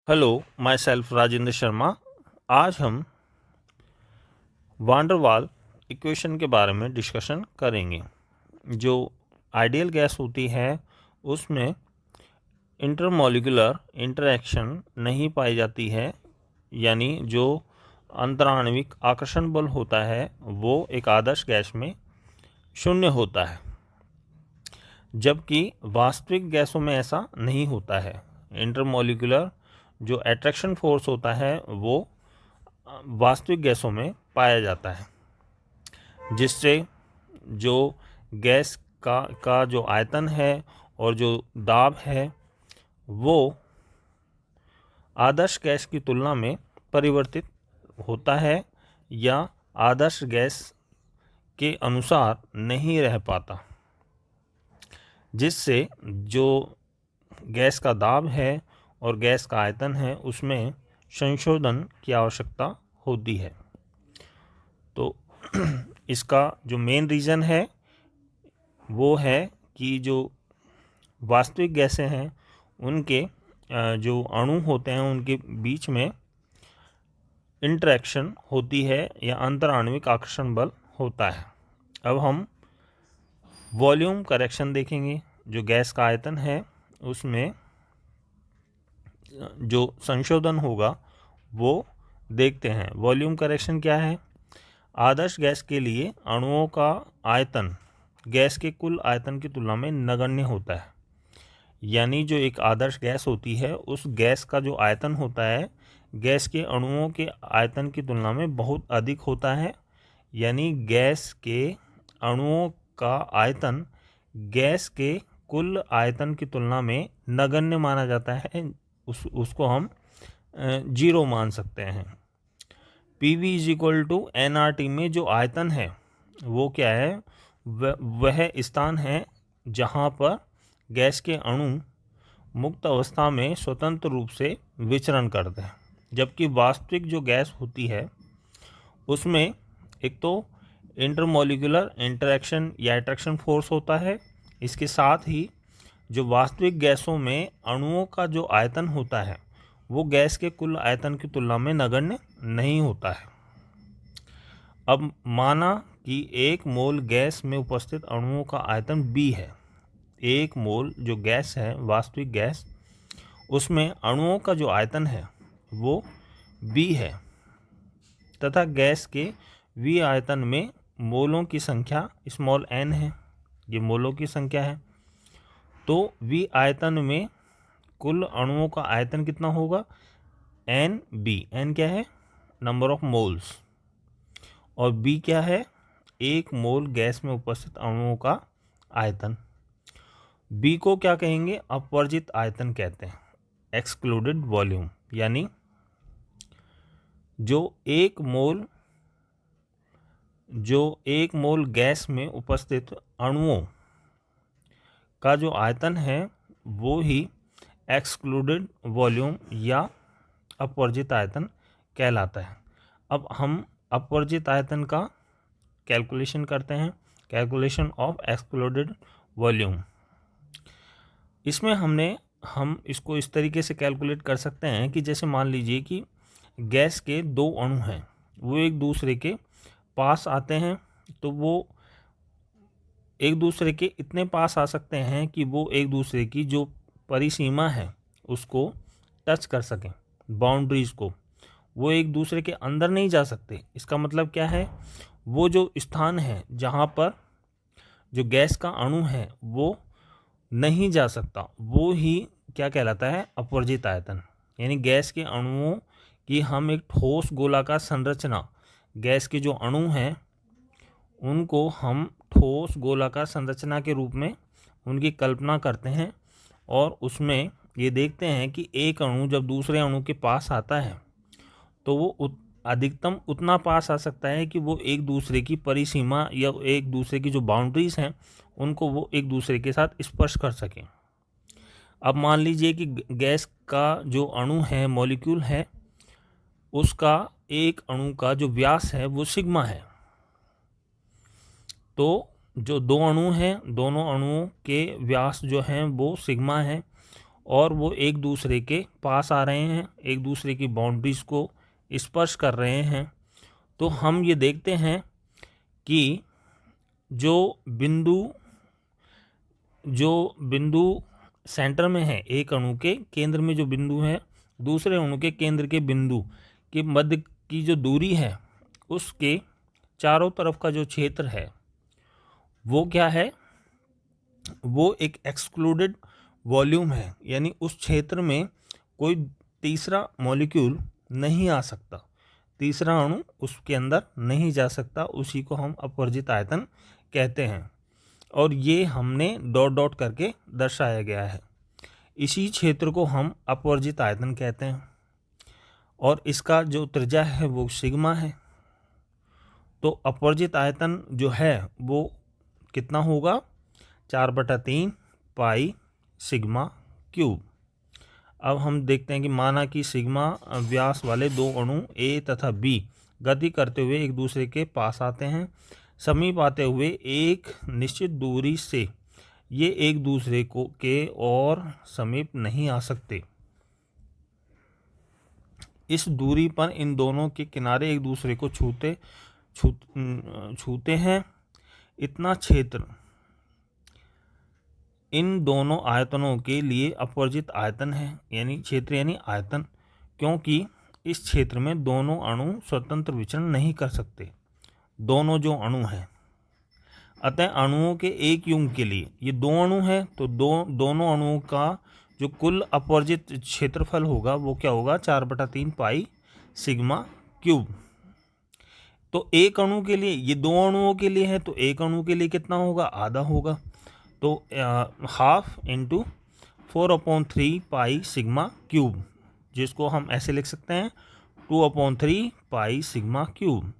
Hello, my self Rajendra Sharma. आज हम van der वाल इक्वेशन के बारे में डिस्कशन करेंगे। जो आइडियल गैस होती है उसमें इंटरमॉलिक्यूलर इंटरेक्शन नहीं पाई जाती है, यानी जो अंतराण्विक आकर्षण बल होता है वो एक आदर्श गैस में शून्य होता है, जबकि वास्तविक गैसों में ऐसा नहीं होता है। इंटरमॉलिक्यूलर जो अट्रैक्शन फोर्स होता है वो वास्तविक गैसों में पाया जाता है, जिससे जो गैस का जो आयतन है और जो दाब है वो आदर्श गैस की तुलना में परिवर्तित होता है या आदर्श गैस के अनुसार नहीं रह पाता, जिससे जो गैस का दाब है और गैस का आयतन है उसमें संशोधन की आवश्यकता होती है। तो इसका जो मेन रीज़न है वो है कि जो वास्तविक गैसें हैं उनके जो अणु होते हैं उनके बीच में इंटरेक्शन होती है या अंतराण्विक आकर्षण बल होता है। अब हम वॉल्यूम करेक्शन देखेंगे। जो गैस का आयतन है उसमें जो संशोधन होगा वो देखते हैं। वॉल्यूम करेक्शन क्या है? आदर्श गैस के लिए अणुओं का आयतन गैस के कुल आयतन की तुलना में नगण्य होता है, यानी जो एक आदर्श गैस होती है उस गैस का जो आयतन होता है गैस के अणुओं के आयतन की तुलना में बहुत अधिक होता है, यानी गैस के अणुओं का आयतन गैस के कुल आयतन की तुलना में नगण्य माना जाता है। उसको हम जीरो मान सकते हैं। PV is equal to NRT में जो आयतन है वो क्या है? वह स्थान है जहाँ पर गैस के अणु मुक्त अवस्था में स्वतंत्र रूप से विचरण करते हैं, जबकि वास्तविक जो गैस होती है उसमें एक तो इंटरमॉलिक्यूलर इंटरेक्शन या अट्रैक्शन फोर्स होता है, इसके साथ ही जो वास्तविक गैसों में अणुओं का जो आयतन होता है वो गैस के कुल आयतन की तुलना में नगण्य नहीं होता है। अब माना कि 1 मोल गैस में उपस्थित अणुओं का आयतन B है। 1 मोल जो गैस है वास्तविक गैस उसमें अणुओं का जो आयतन है वो B है तथा गैस के V आयतन में मोलों की संख्या स्मॉल n है। ये मोलों की संख्या है। तो V आयतन में कुल अणुओं का आयतन कितना होगा? NB। N क्या है? Number of moles. और B क्या है? 1 मोल गैस में उपस्थित अणुओं का आयतन। B को क्या कहेंगे? अपवर्जित आयतन कहते हैं, एक्सक्लूडेड वॉल्यूम। यानी जो 1 मोल गैस में उपस्थित अणुओं का जो आयतन है वो ही एक्सक्लूडेड वॉल्यूम या अपवर्जित आयतन कहलाता है। अब हम अपवर्जित आयतन का कैलकुलेशन करते हैं, कैलकुलेशन ऑफ एक्सक्लूडेड वॉल्यूम। इसमें हम इसको इस तरीके से कैलकुलेट कर सकते हैं कि जैसे मान लीजिए कि गैस के 2 अणु हैं, वो एक दूसरे के पास आते हैं, तो वो एक दूसरे के इतने पास आ सकते हैं कि वो एक दूसरे की जो परिसीमा है उसको टच कर सकें, बाउंड्रीज को। वो एक दूसरे के अंदर नहीं जा सकते। इसका मतलब क्या है? वो जो स्थान है जहाँ पर जो गैस का अणु है वो नहीं जा सकता, वो ही क्या कहलाता है? अपवर्जित आयतन। यानी गैस के अणुओं की हम एक ठोस गोलाकार संरचना, गैस के जो अणु हैं उनको हम ठोस गोलाकार संरचना के रूप में उनकी कल्पना करते हैं और उसमें ये देखते हैं कि एक अणु जब दूसरे अणु के पास आता है तो वो अधिकतम उतना पास आ सकता है कि वो एक दूसरे की परिसीमा या एक दूसरे की जो बाउंड्रीज हैं उनको वो एक दूसरे के साथ स्पर्श कर सकें। अब मान लीजिए कि गैस का जो अणु है, मॉलिक्यूल है, उसका एक अणु का जो व्यास है वो सिग्मा है। तो जो 2 अणु हैं, दोनों अणुओं के व्यास जो हैं वो सिग्मा है और वो एक दूसरे के पास आ रहे हैं, एक दूसरे की बाउंड्रीज़ को स्पर्श कर रहे हैं, तो हम ये देखते हैं कि जो बिंदु सेंटर में है, एक अणु के केंद्र में जो बिंदु है, दूसरे अणु के केंद्र के बिंदु के मध्य की जो दूरी है, उसके चारों तरफ का जो क्षेत्र है वो क्या है, वो एक एक्सक्लूडेड वॉल्यूम है, यानी उस क्षेत्र में कोई तीसरा मॉलिक्यूल नहीं आ सकता, तीसरा अणु उसके अंदर नहीं जा सकता, उसी को हम अपवर्जित आयतन कहते हैं। और ये हमने डॉट डॉट करके दर्शाया गया है। इसी क्षेत्र को हम अपवर्जित आयतन कहते हैं और इसका जो त्रिज्या है वो सिग्मा है। तो अपवर्जित आयतन जो है वो कितना होगा, 4/3 पाई सिग्मा क्यूब। अब हम देखते हैं कि माना कि सिग्मा व्यास वाले दो अणु ए तथा बी गति करते हुए एक दूसरे के पास आते हैं, समीप आते हुए एक निश्चित दूरी से ये एक दूसरे को के और समीप नहीं आ सकते। इस दूरी पर इन दोनों के किनारे एक दूसरे को छूते हैं। इतना क्षेत्र इन दोनों आयतनों के लिए अपवर्जित आयतन है, यानी क्षेत्र यानी आयतन, क्योंकि इस क्षेत्र में दोनों अणु स्वतंत्र विचरण नहीं कर सकते, दोनों जो अणु हैं। अतः अणुओं के एक युग्म के लिए, ये दो अणु हैं तो दोनों अणुओं का जो कुल अपवर्जित क्षेत्रफल होगा वो क्या होगा, 4/3 पाई सिग्मा क्यूब। तो एक अणु के लिए, ये दो अणुओं के लिए है, तो एक अणु के लिए कितना होगा, आधा होगा, तो half into 4/3 pi sigma cube, जिसको हम ऐसे लिख सकते हैं 2/3 पाई सिग्मा क्यूब।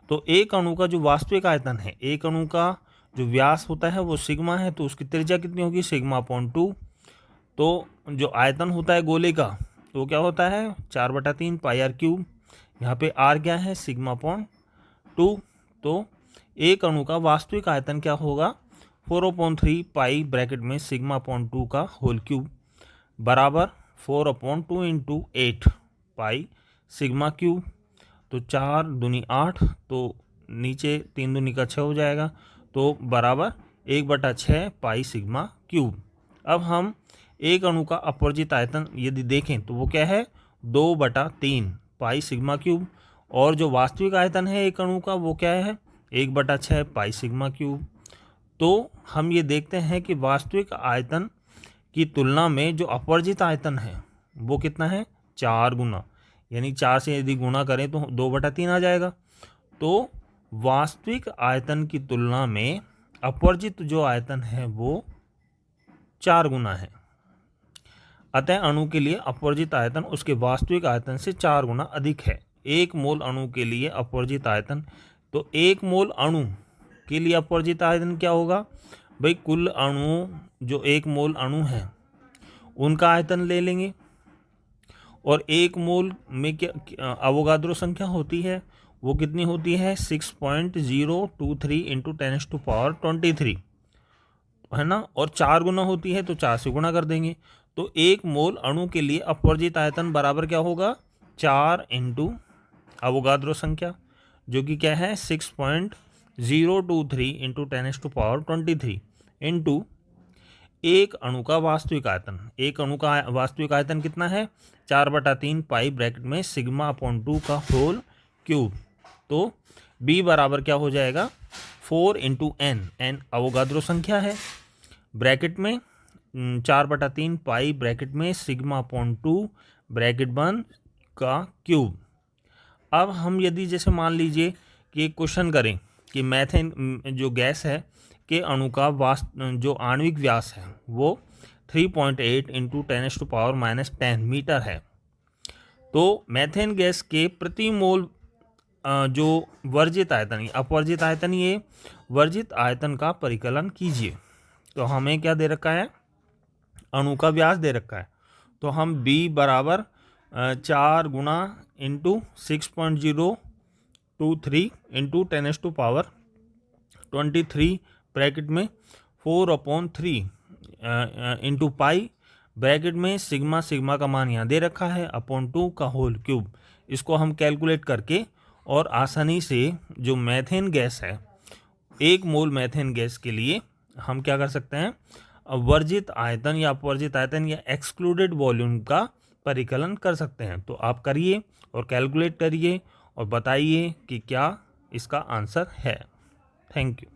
तो एक अणु का जो वास्तविक आयतन है, एक अणु का जो व्यास होता है वो सिग्मा है, तो उसकी त्रिज्या कितनी होगी, सिग्मा/2। तो जो आयतन होता है गोले का तो क्या होता है, 4/3 पाई आर क्यूब। यहाँ पे आर क्या है, सिग्मा/2। तो एक अणु का वास्तविक आयतन क्या होगा, 4/3 पाई ब्रैकेट में सिग्मा/2 का होल क्यूब बराबर 4/2 इंटू 8 पाई सिग्मा क्यूब। तो 4 दूनी 8, तो नीचे 3 दूनी का 6 हो जाएगा, तो बराबर 1/6 पाई सिग्मा क्यूब। अब हम एक अणु का अपवर्जित आयतन यदि देखें तो वो क्या है, 2/3 पाई सिग्मा क्यूब, और जो वास्तविक आयतन है एक अणु का वो क्या है, 1/6 पाई सिग्मा क्यूब। तो हम ये देखते हैं कि वास्तविक आयतन की तुलना में जो अपवर्जित आयतन है वो कितना है, 4 गुना, यानी 4 से यदि गुना करें तो 2/3 आ जाएगा। तो वास्तविक आयतन की तुलना में अपवर्जित जो आयतन है वो 4 गुना है। अतः अणु के लिए अपवर्जित आयतन उसके वास्तविक आयतन से 4 गुना अधिक है। 1 मोल अणु के लिए अपवर्जित आयतन, तो 1 मोल अणु के लिए अपवर्जित आयतन क्या होगा भाई, कुल अणु जो 1 मोल अणु है उनका आयतन ले लेंगे, और 1 मोल में क्या अवोगाद्रो संख्या होती है, वो कितनी होती है, 6.023 इंटू 10⁻23 है ना, और 4 गुना होती है तो 4 से गुना कर देंगे। तो 1 मोल अणु के लिए अपवर्जित आयतन बराबर क्या होगा, 4 इंटू अवोगाद्रो संख्या जो कि क्या है 6.023 इंटू 10⁻23 इंटू एक अणु का वास्तविक आयतन। एक अणु का वास्तविक आयतन कितना है, 4/3 पाई ब्रैकेट में सिग्मा/2 का होल क्यूब। तो B बराबर क्या हो जाएगा, 4 इंटू n, n अवोगाद्रो संख्या है, ब्रैकेट में 4/3 पाई ब्रैकेट में सिग्मा/2 ब्रैकेट बंद का क्यूब। अब हम यदि जैसे मान लीजिए कि क्वेश्चन करें कि मैथेन जो गैस है के अणु का जो आणविक व्यास है वो 3.8 इंटू 10⁻⁻10 मीटर है, तो मैथेन गैस के प्रति मोल जो वर्जित आयतन, अपवर्जित आयतन, ये वर्जित आयतन का परिकलन कीजिए। तो हमें क्या दे रखा है, अणु का व्यास दे रखा है, तो हम B बराबर 4 गुना इंटू 6.023 इंटू 10⁻23 ब्रैकेट में 4/3 इंटू पाई ब्रैकेट में सिग्मा सिग्मा का मान यहाँ दे रखा है अपॉन 2 का होल क्यूब। इसको हम कैलकुलेट करके और आसानी से जो मीथेन गैस है, 1 मोल मीथेन गैस के लिए हम क्या कर सकते हैं, वर्जित आयतन या अपवर्जित आयतन या एक्सक्लूडेड वॉल्यूम का परिकलन कर सकते हैं। तो आप करिए और कैलकुलेट करिए और बताइए कि क्या इसका आंसर है। Thank you.